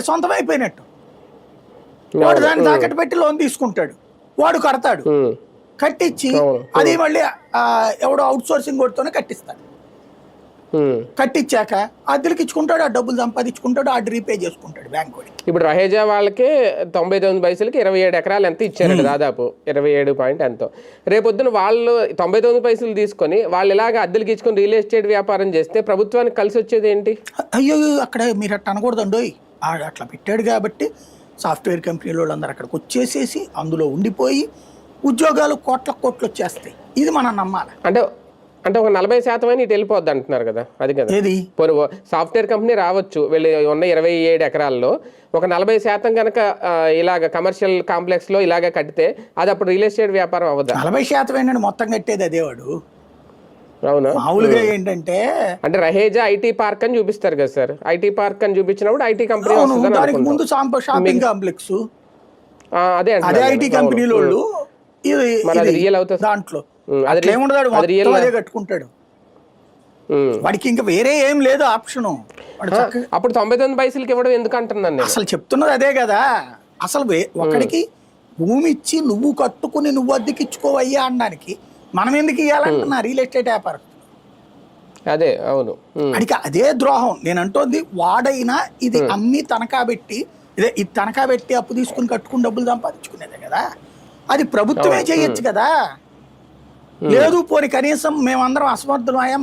సొంతం అయిపోయినట్టు. వాడు దాన్ని తాకట్టు పెట్టి లోన్ తీసుకుంటాడు, వాడు కడతాడు, కట్టించి అది మళ్ళీ ఎవడో అవుట్ సోర్సింగ్ కొడుతూనే కట్టిస్తాడు. కట్టించాక అద్దెలకి ఇచ్చుకుంటాడు, ఆ డబ్బులు సంపాదించుకుంటాడు, ఆ రీపే చేసుకుంటాడు బ్యాంక్ వాడికి. ఇప్పుడు రహేజా వాళ్ళకి 99 పైసలకి 27 ఎకరాలు ఎంత ఇచ్చారండి, దాదాపు 27 పాయింట్ ఎంతో. రేపొద్దున వాళ్ళు 99 పైసలు తీసుకొని వాళ్ళు ఇలాగ అద్దెలకి ఇచ్చుకొని రియల్ ఎస్టేట్ వ్యాపారం చేస్తే ప్రభుత్వానికి కలిసి వచ్చేది ఏంటి? అయ్యో అక్కడ మీరు అట్లా అనకూడదండి. అట్లా పెట్టాడు కాబట్టి సాఫ్ట్వేర్ కంపెనీల వాళ్ళందరూ అక్కడికి వచ్చేసేసి అందులో ఉండిపోయి ఉద్యోగాలు కోట్లు వచ్చేస్తాయి. ఇది మనం నమ్మాలి. అంటే ఒక 40% అయినా ఇటు వెళ్ళిపోద్ది అంటున్నారు కదా, అది కదా. సాఫ్ట్వేర్ కంపెనీ రావచ్చు, వీళ్ళు ఉన్న 27 ఎకరాల్లో ఒక 40% కనుక ఇలాగ కమర్షియల్ కాంప్లెక్స్ లో ఇలాగ కట్టితే అది అప్పుడు రియల్ ఎస్టేట్ వ్యాపారం అవ్వదు. 40% ఏంటంటే మొత్తం కట్టేది అదేవాడు. అవునా? మామూలుగా ఏంటంటే అంటే రహేజా ఐటీ పార్క్ అని చూపిస్తారు కదా సార్, ఐటీ పార్క్ అని చూపించినప్పుడు ఐటీ కంపెనీ దానికి ముందు షాపింగ్ కాంప్లెక్స్ అదే ఐటీ కంపెనీల వాళ్ళు రియల్ అవుతుంది దాంట్లో కట్టుకుంటాడు. వాడికి ఇంకా వేరే ఏం లేదు ఆప్షను. అప్పుడు 99 పైసలకి ఇవ్వడం ఎందుకు అంటున్నాను అసలు చెప్తున్నది అదే కదా. అసలు ఒకడికి భూమి ఇచ్చి నువ్వు కట్టుకుని నువ్వు అద్దెకిచ్చుకోవయ్యా అనడానికి మనం ఎందుకు ఇవ్వాలంటున్నా రియల్ ఎస్టేట్ వ్యాపారం. అదే అవును, అడికి అదే ద్రోహం. నేను అంటోంది వాడైనా ఇది అమ్మి తనఖా పెట్టి ఇది తనఖా పెట్టి అప్పు తీసుకుని కట్టుకుని డబ్బులు సంపాదించుకునేదే కదా. అది ప్రభుత్వమే చేయొచ్చు కదా. లేదు పోని కనీసం మేమందరం అసమర్థులమయ్యాం